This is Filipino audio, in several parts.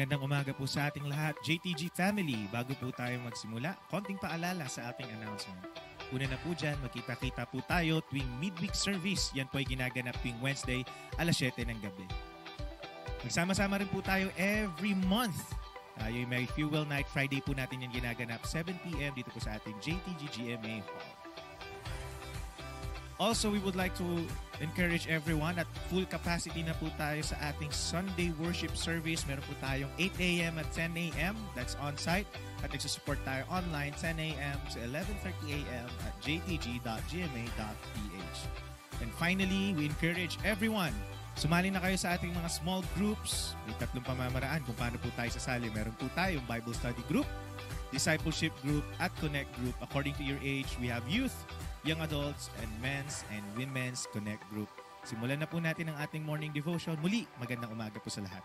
Magandang umaga po sa ating lahat, JTG family. Bago po tayo magsimula, konting paalala sa ating announcement. Una na po dyan, magkita-kita po tayo tuwing midweek service. Yan po ay ginaganap tuwing Wednesday, alas 7 ng gabi. Magsama-sama rin po tayo every month. Yung may Fuel Night Friday po natin yan ginaganap 7 p.m. dito po sa ating JTG GMA Hall. Also, we would like to encourage everyone at full capacity na po tayo sa ating Sunday worship service. Meron po tayong 8 a.m. at 10 a.m. That's on-site. At nagsusupport tayo online 10 a.m. to 11:30 a.m. at jtg.gma.ph. And finally, we encourage everyone, sumali na kayo sa ating mga small groups. May 3 pamamaraan kung paano po tayo sasali. Meron po tayong Bible study group, discipleship group, at connect group. According to your age, we have youth, young adults, and men's and women's connect group. Simulan na po natin ang ating morning devotion. Muli, magandang umaga po sa lahat.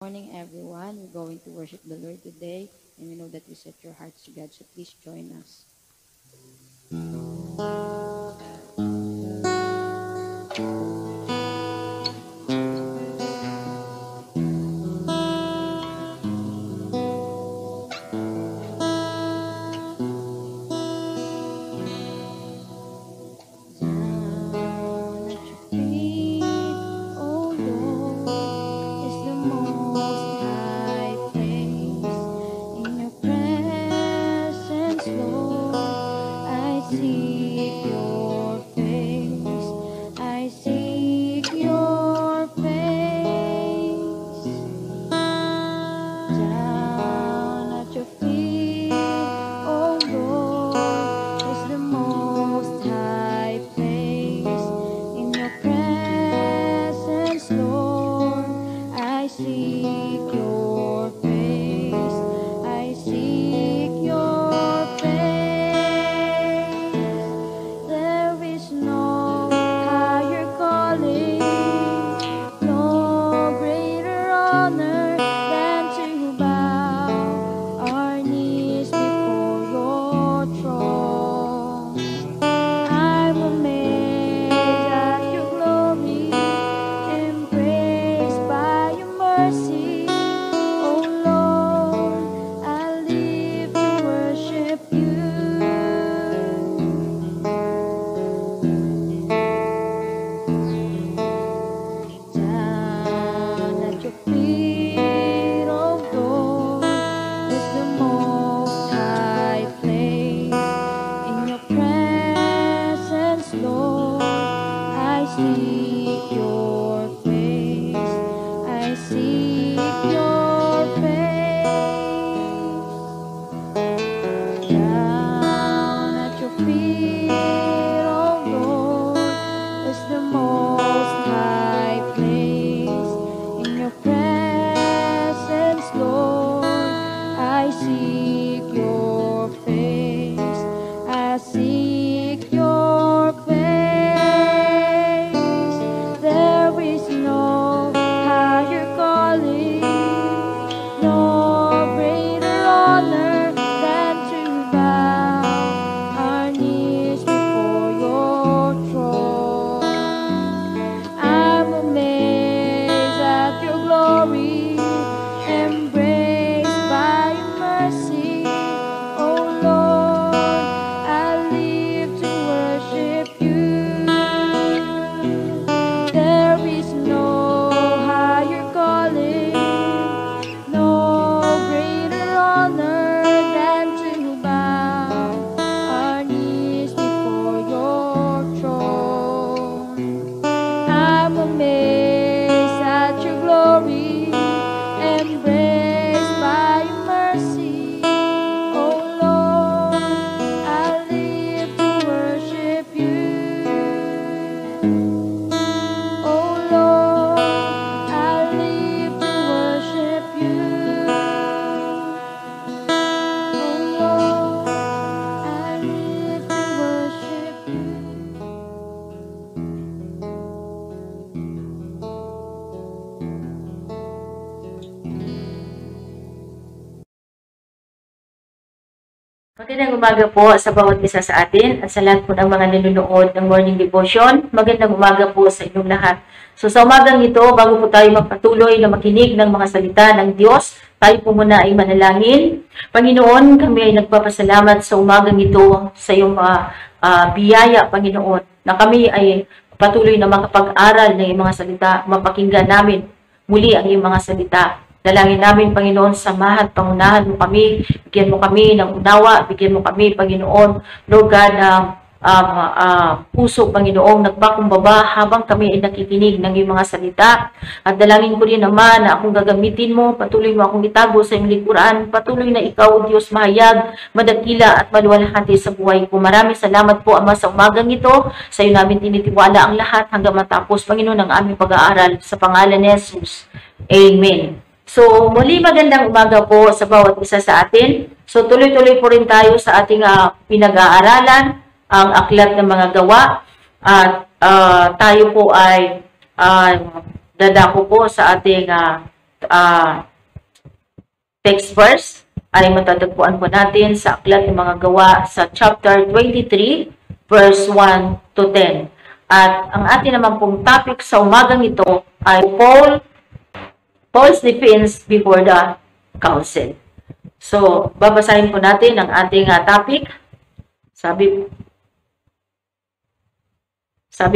Morning, everyone. We're going to worship the Lord today, and we know that you set your hearts to God, so please join us. Seek your Magandang umaga po sa bawat isa sa atin at sa lahat po ng mga nanonood ng Morning Devotion. Magandang umaga po sa inyong lahat. So sa umagang ito, bago po tayo magpatuloy na makinig ng mga salita ng Diyos, tayo po muna ay manalangin. Panginoon, kami ay nagpapasalamat sa umagang ito sa iyong biyaya, Panginoon, na kami ay patuloy na makapag-aral ng iyong mga salita, mapakinggan namin muli ang iyong mga salita. Dalangin namin, Panginoon, samahan, pangunahan mo kami, bigyan mo kami ng unawa, bigyan mo kami, Panginoon, Lord God, ng puso, Panginoon, nagpakumbaba habang kami ay nakikinig ng iyong mga salita. At dalangin ko rin naman na akong gagamitin mo, patuloy mo akong itago sa iyong likuran, patuloy na ikaw, Diyos, mahayag, madakila at maluwalhati sa buhay ko. Maraming salamat po, Ama, sa umagang ito. Sa iyo namin tinitiwala ang lahat hanggang matapos, Panginoon, ang aming pag-aaral sa pangalan ni Jesus. Amen. So, muli magandang umaga po sa bawat isa sa atin. So, tuloy-tuloy po rin tayo sa ating pinag-aaralan, ang aklat ng mga gawa. At tayo po ay dadako po sa ating text verse. Ay matatagpuan po natin sa aklat ng mga gawa sa chapter 23, verse 1 to 10. At ang ating naman pong topic sa umagang ito ay Paul's defense before the council. So, babasahin po natin ang ating topic. Sabi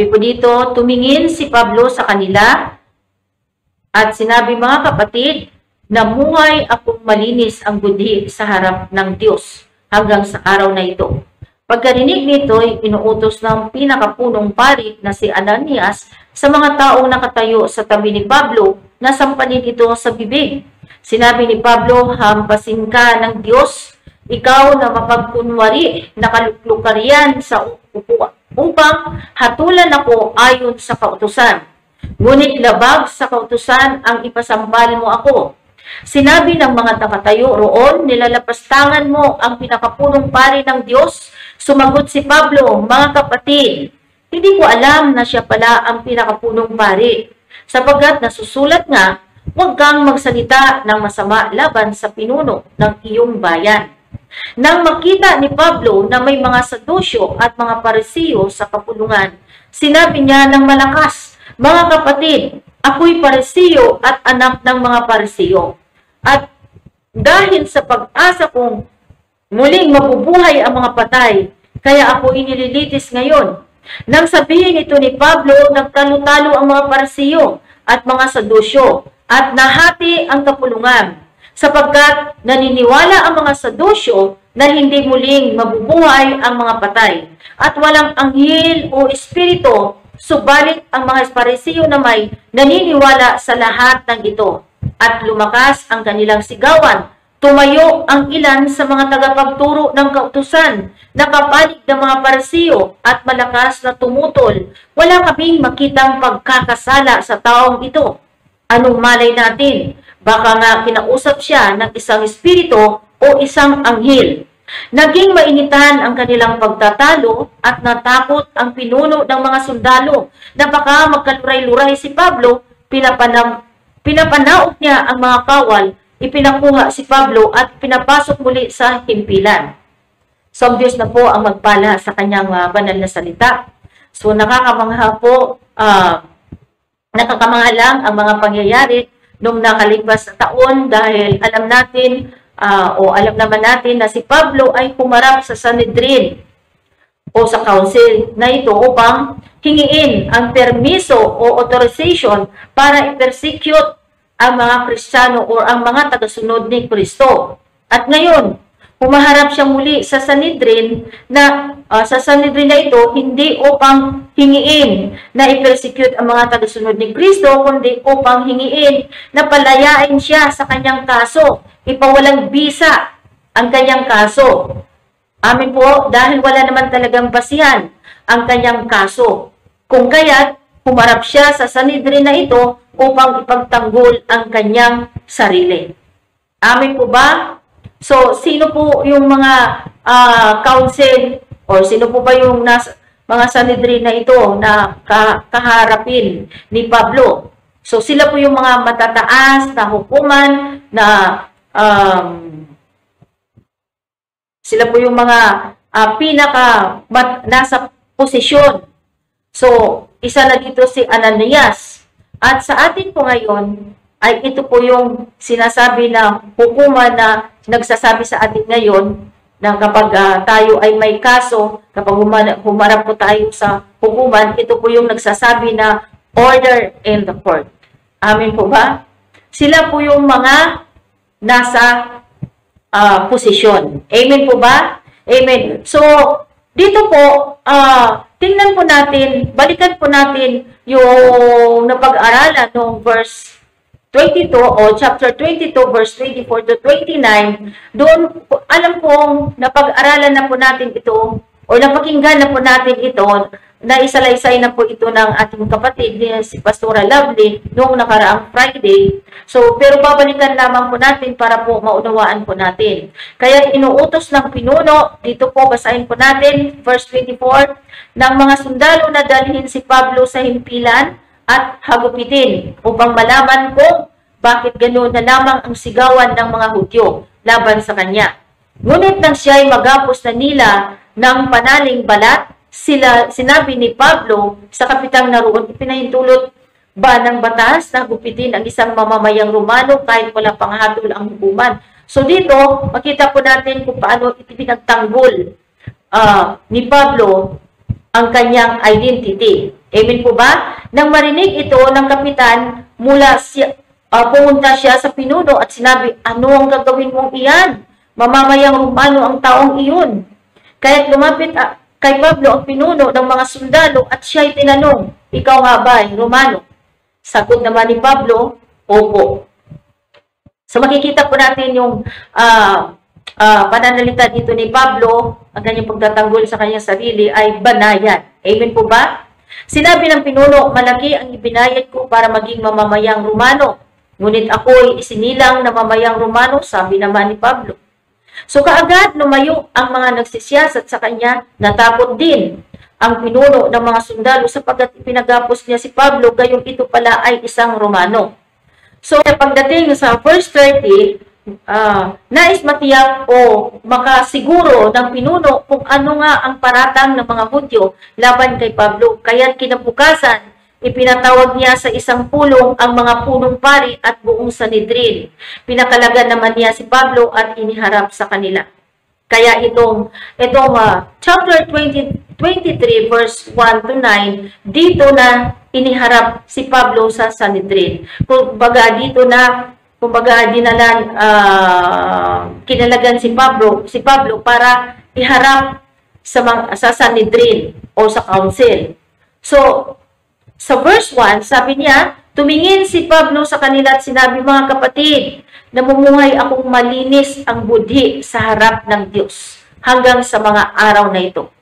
po dito, tumingin si Pablo sa kanila at sinabi, mga kapatid, namuhay akong malinis ang budhi sa harap ng Diyos hanggang sa araw na ito. Pagkarinig nito, inuutos ng pinakapunong pari na si Ananias sa mga taong nakatayo sa tabi ni Pablo na sampanin ito sa bibig. Sinabi ni Pablo, hampasin ka ng Diyos, ikaw na mapagkunwari, nakaluklukarian sa upuan, upang hatulan ako ayon sa kautusan. Ngunit labag sa kautusan ang ipasampal mo ako. Sinabi ng mga nakatayo roon, nilalapastangan mo ang pinakapunong pari ng Diyos. Sumagot si Pablo, mga kapatid, hindi ko alam na siya pala ang pinakapunong pari. Sapagkat nasusulat nga, huwag kang magsalita ng masama laban sa pinuno ng iyong bayan. Nang makita ni Pablo na may mga Sadusyo at mga Parisiyo sa kapulungan, sinabi niya ng malakas, mga kapatid, ako'y Parisiyo at anak ng mga Parisiyo. At dahil sa pag-asa kong muling mabubuhay ang mga patay, kaya ako inililitis ngayon. Nang sabihin ito ni Pablo, nagtalo-talo ang mga Parisiyo at mga Sadusyo at nahati ang kapulungan, sapagkat naniniwala ang mga Sadusyo na hindi muling mabubuhay ang mga patay at walang anghel o espiritu, subalit ang mga Parisiyo na may naniniwala sa lahat ng ito. At lumakas ang kanilang sigawan. Tumayo ang ilan sa mga tagapagturo ng kautusan, nakapanig ng mga Parisiyo at malakas na tumutol. Wala kaming makitang pagkakasala sa taong ito. Anong malay natin? Baka nga kinausap siya ng isang espiritu o isang anghel. Naging mainitan ang kanilang pagtatalo at natakot ang pinuno ng mga sundalo na baka magkaluray-luray si Pablo. Pinapanaot niya ang mga kawal, ipinakuha si Pablo at pinapasok muli sa himpilan. So, ang Diyos na po ang magpala sa kanyang banal na salita. So, nakakamangha po, nakakamangha lang ang mga pangyayari nung nakalipas na taon dahil alam natin, alam naman natin na si Pablo ay humarap sa Sanhedrin o sa council na ito upang hingiin ang permiso o authorization para i-persecute ang mga Kristiyano o ang mga tagasunod ni Kristo. At ngayon, humaharap siya muli sa Sanhedrin na ito hindi upang hingiin na i-persecute ang mga tagasunod ni Kristo, kundi upang hingiin na palayain siya sa kanyang kaso, ipawalang bisa ang kanyang kaso. Amin po, dahil wala naman talagang basihan ang kanyang kaso. Kung kaya't humarap siya sa Sanhedrin na ito upang ipagtanggol ang kanyang sarili. Amin po ba? So, sino po yung mga council or sino po ba yung mga Sanhedrin na ito na kaharapin ni Pablo? So, sila po yung mga matataas na hukuman na Sila po yung mga nasa posisyon. So, isa na dito si Ananias. At sa atin po ngayon, ay ito po yung sinasabi na hukuman na nagsasabi sa atin ngayon na kapag tayo ay may kaso, kapag humarap po tayo sa hukuman, ito po yung nagsasabi na order in the court. Amin po ba? Sila po yung mga nasa posisyon. Amen po ba? Amen. So, dito po, tingnan po natin, balikan po natin yung napag-aralan ng verse 22 o chapter 22 verse 24 to 29. Doon, alam kong napag-aralan na po natin ito o napakinggan na po natin ito, na isalaysay na po ito ng ating kapatid, si Pastora Lovely, noong nakaraang Friday. So, pero babalikan lamang po natin para po maunawaan po natin. Kaya inuutos ng pinuno, dito po basahin po natin, verse 24, ng mga sundalo na dalhin si Pablo sa himpilan at hagupitin upang malaman kung bakit ganoon na lamang ang sigawan ng mga Hudyo laban sa kanya. Ngunit nang siya ay magapos na nila ng panaling balat, sinabi ni Pablo sa kapitang naroon, ipinahintulot ba ng batas na gupitin ang isang mamamayang Romano kahit wala pang hatol ang hukuman? So dito, makita po natin kung paano ipinagtanggol ni Pablo ang kanyang identity. Amen po ba? Nang marinig ito ng kapitan, pumunta siya sa pinuno at sinabi, ano ang gagawin mong iyan? Mamamayang Romano ang taong iyon. Kaya lumapit kay Pablo ang pinuno ng mga sundalo at siya'y tinanong, ikaw nga ba ay Romano? Sagot naman ni Pablo, opo. So makikita po natin yung pananalita dito ni Pablo, ang kanyang pagtatanggol sa kanyang sarili ay banayan. Amen po ba? Sinabi ng pinuno, malaki ang ibinayad ko para maging mamamayang Romano. Ngunit ako'y isinilang na mamamayang Romano, sabi naman ni Pablo. So kaagad lumayo ang mga nagsisiyasat sa kanya, natakot din ang pinuno ng mga sundalo sapagkat ipinagapos niya si Pablo, gayong ito pala ay isang Romano. So pagdating sa verse 30, nais matiyak o makasiguro ng pinuno kung ano nga ang paratang ng mga Hudyo laban kay Pablo. Kaya't kinabukasan, ipinatawag niya sa isang pulong ang mga punong pari at buong Sanhedrin. Pinakalagan naman niya si Pablo at iniharap sa kanila. Kaya itong chapter 23 verse 1 to 9, dito na iniharap si Pablo sa Sanhedrin. Kumbaga kinalagan si Pablo para iharap sa Sanhedrin o sa council. So, sa verse 1, sabi niya, tumingin si Pablo sa kanila at sinabi, mga kapatid, namumuhay akong malinis ang budhi sa harap ng Diyos hanggang sa mga araw na ito.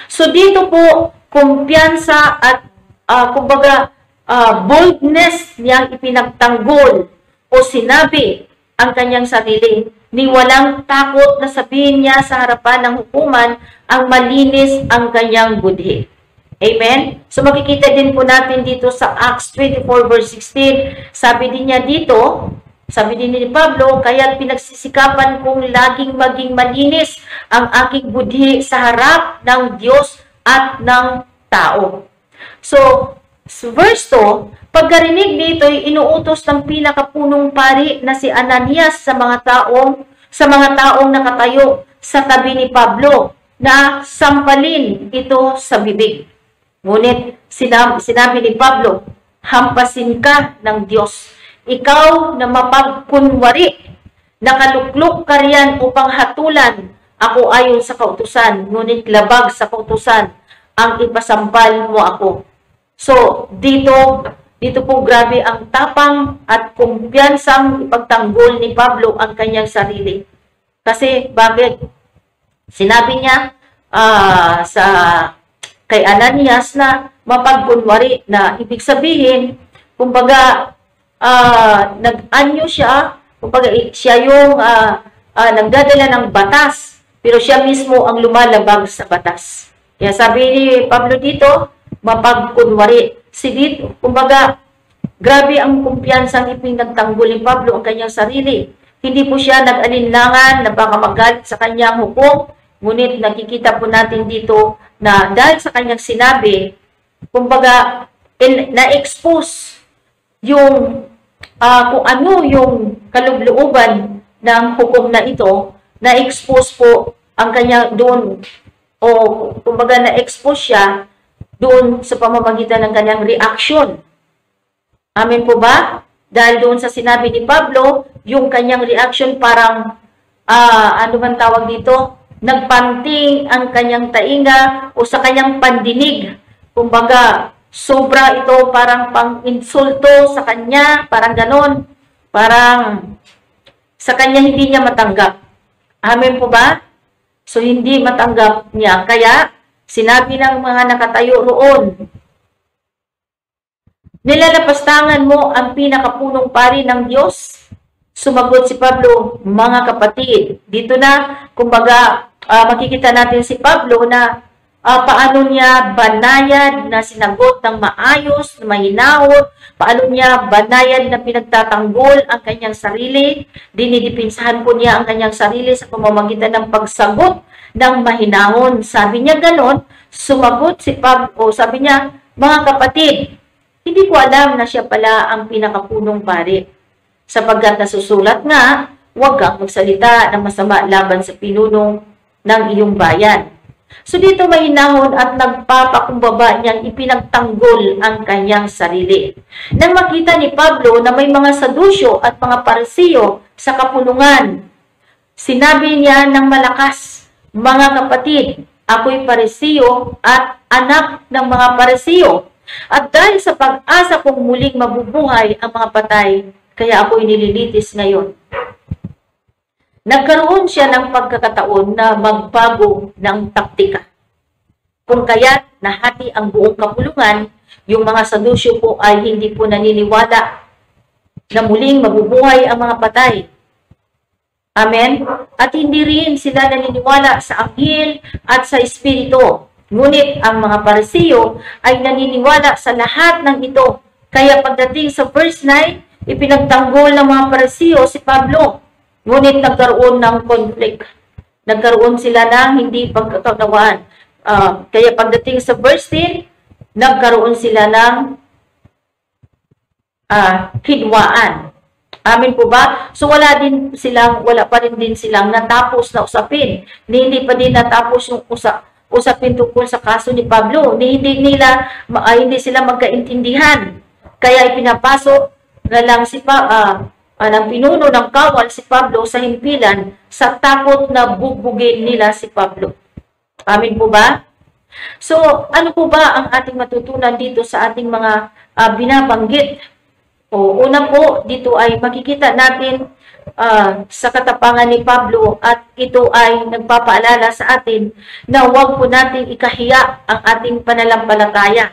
So dito po, kumpiyansa at boldness niyang ipinagtanggol o sinabi ang kanyang sarili, ni walang takot na sabihin niya sa harapan ng hukuman ang malinis ang kanyang budhi. Amen? So makikita din po natin dito sa Acts 24 verse 16, sabi din ni Pablo, kaya't pinagsisikapan kong laging maging malinis ang aking budhi sa harap ng Diyos at ng tao. So, verse 2, pagkarinig dito ay inuutos ng pinakapunong pari na si Ananias sa mga taong nakatayo sa tabi ni Pablo na sampalin ito sa bibig. Ngunit sinabi ni Pablo, hampasin ka ng Diyos. Ikaw na mapagkunwari, nakaluklok ka riyan upang hatulan ako ayon sa kautusan, ngunit labag sa kautusan ang ipasampal mo ako. So, dito po grabe ang tapang at kumpiyansang ipagtanggol ni Pablo ang kanyang sarili. Kasi, bakit? Sinabi niya kay Ananias na mapagkunwari, na ibig sabihin, kumbaga, nag-anyo siya, kumbaga siya yung nagdadala ng batas, pero siya mismo ang lumalabag sa batas. Kaya sabi ni Pablo dito, mapagkunwari. Kumbaga, grabe ang kumpiyansang ipinagtanggol ni Pablo ang kanyang sarili. Hindi po siya nag-alinlangan na baka magalit sa kanyang hukom. Ngunit nakikita po natin dito na dahil sa kanyang sinabi, kumbaga, na-expose yung kung ano yung kalooban ng hukom na ito, na-expose po ang kanya doon, o kumbaga na-expose siya doon sa pamamagitan ng kanyang reaction. Amen po ba? Dahil doon sa sinabi ni Pablo, yung kanyang reaction parang, ano man tawag dito, nagpanting ang kanyang tainga o sa kanyang pandinig. Kumbaga, sobra ito parang pang-insulto sa kanya, parang ganon. Parang sa kanya hindi niya matanggap. Amen po ba? So, hindi matanggap niya. Kaya, sinabi ng mga nakatayo roon, nilalapastangan mo ang pinakapunong pari ng Diyos? Sumagot si Pablo, mga kapatid. Dito na, kumbaga, makikita natin si Pablo na paano niya banayad na sinagot ng maayos, na mahinahon, paano niya banayad na pinagtatanggol ang kanyang sarili, dinidipinsahan po niya ang kanyang sarili sa pamamagitan ng pagsagot ng mahinahon. Sabi niya ganon, sumagot si Pablo, sabi niya, mga kapatid, hindi ko alam na siya pala ang pinakapunong pari. Sapagkat nasusulat nga, huwag kang magsalita ng masama laban sa pinunong ng iyong bayan. So dito mahinahon at nagpapakumbaba niyang ipinagtanggol ang kanyang sarili. Nang makita ni Pablo na may mga Sadusyo at mga Parisiyo sa kapulungan, sinabi niya ng malakas, mga kapatid, ako'y Parisiyo at anak ng mga Parisiyo. At dahil sa pag-asa kong muling mabubuhay ang mga patay, kaya ako'y nililitis ngayon. Nagkaroon siya ng pagkakataon na magbago ng taktika. Kung kaya't nahati ang buong kapulungan, yung mga Sadusyo po ay hindi po naniniwala na muling mabubuhay ang mga patay. Amen? At hindi rin sila naniniwala sa anghel at sa espiritu. Ngunit ang mga Parisiyo ay naniniwala sa lahat ng ito. Kaya pagdating sa verse 9, ipinagtanggol ng mga Parisiyo si Pablo. Ngunit nagkaroon ng conflict. Nagkaroon sila ng hindi pagkakaunawaan. Kaya pagdating sa verse 10, nagkaroon sila ng hidwaan. Amin po ba? So wala pa rin din silang natapos na usapin. Hindi pa din natapos yung usapin tungkol sa kaso ni Pablo. Hindi sila magkaintindihan. Kaya ipinapasok na lang ng pinuno ng kawal si Pablo sa himpilan sa takot na bugbugin nila si Pablo. Amin po ba? So, ano po ba ang ating matutunan dito sa ating mga binabanggit? Una po, dito ay makikita natin sa katapangan ni Pablo at ito ay nagpapaalala sa atin na huwag po nating ikahiya ang ating pananampalataya.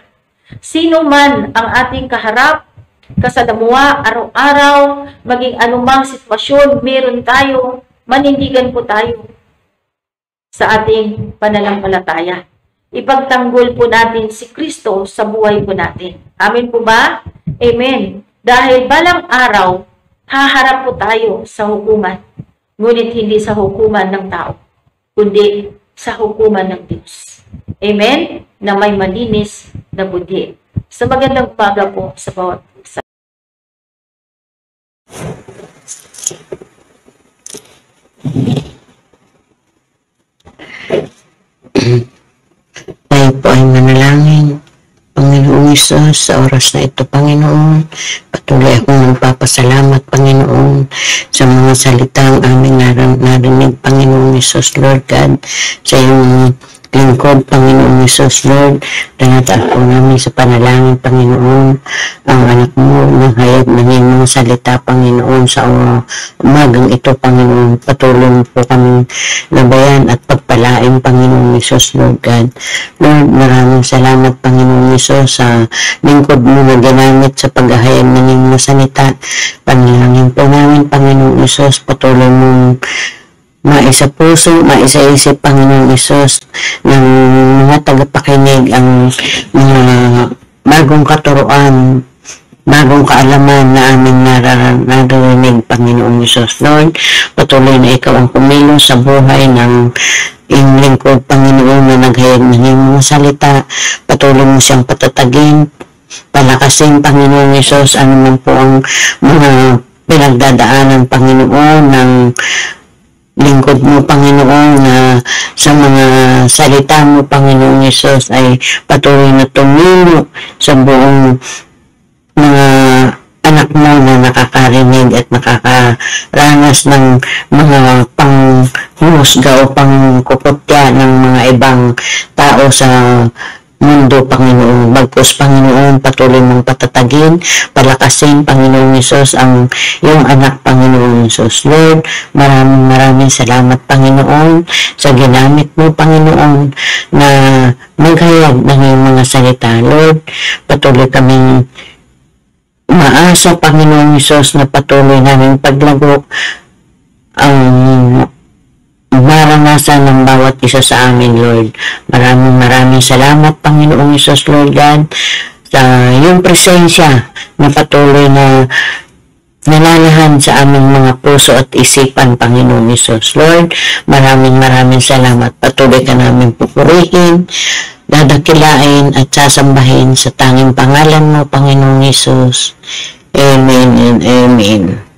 Sino man ang ating kaharap, kasalamuha, araw-araw, maging anumang sitwasyon, meron tayo, manindigan po tayo sa ating pananampalataya. Ipagtanggol po natin si Kristo sa buhay po natin. Amen po ba? Amen. Dahil balang araw, haharap po tayo sa hukuman. Ngunit hindi sa hukuman ng tao, kundi sa hukuman ng Diyos. Amen? Na may malinis na budhi. Sa magandang umaga po sa bawat isa. Tayo po ay manalangin. Panginoong Isus, sa oras na ito, Panginoon, patuloy akong magpapasalamat, Panginoon, sa mga salitang aming narinig, Panginoong Isus, Lord God, sa iyong lingkod, Panginoong Isus, Lord, danataas po namin sa panalangin, Panginoon, ang anak mo, ng hayag ng iyong mga salita, Panginoon, sa umagang ito, Panginoon, patuloy mo po kami nabayan at pagpalain, Panginoong Isus, Lord God. Lord, maraming salamat, Panginoong Isus, sa lingkod mo na ginamit sa paghahayag ng iyong mga salita. Panalangin po namin, Panginoong Isus, patuloy mong maisa puso, maisa isip, Panginoong Isus, ng mga tagapakinig ang mga bagong katuruan bagong kaalaman na aming naririnig, Panginoong Isus. Lord, patuloy na ikaw ang kumilos sa buhay ng iyong lingkod, Panginoon, na naghayag ng iyong mga salita. Patuloy mo siyang patatagin, palakasin, Panginoong Isus, ano man po ang mga pinagdadaanan, Panginoon, ng lingkod mo, Panginoon, na sa mga salita mo, Panginoong Isus, ay patuloy na tumino sa buong mga anak mo na nakakarinig at nakakaranas ng mga panghusga o pangkuputya ng mga ibang tao sa mundo, Panginoon. Bagkus, Panginoon, patuloy mong patatagin, palakasin, Panginoong Isus, ang iyong anak, Panginoong Isus. Lord, maraming salamat, Panginoon, sa ginamit mo, Panginoon, na maghayag ng iyong mga salita. Lord, patuloy kaming maasa, Panginoong Isus, na patuloy namin paglagok ang maranasan ng bawat isa sa amin, Lord. Maraming salamat, Panginoong Isus, Lord God, sa iyong presensya na patuloy na nalalahan sa aming mga puso at isipan, Panginoong Isus. Lord, maraming salamat. Patuloy ka namin pupurihin, dadakilain at sasambahin sa tanging pangalan mo, Panginoong Isus. Amen and amen.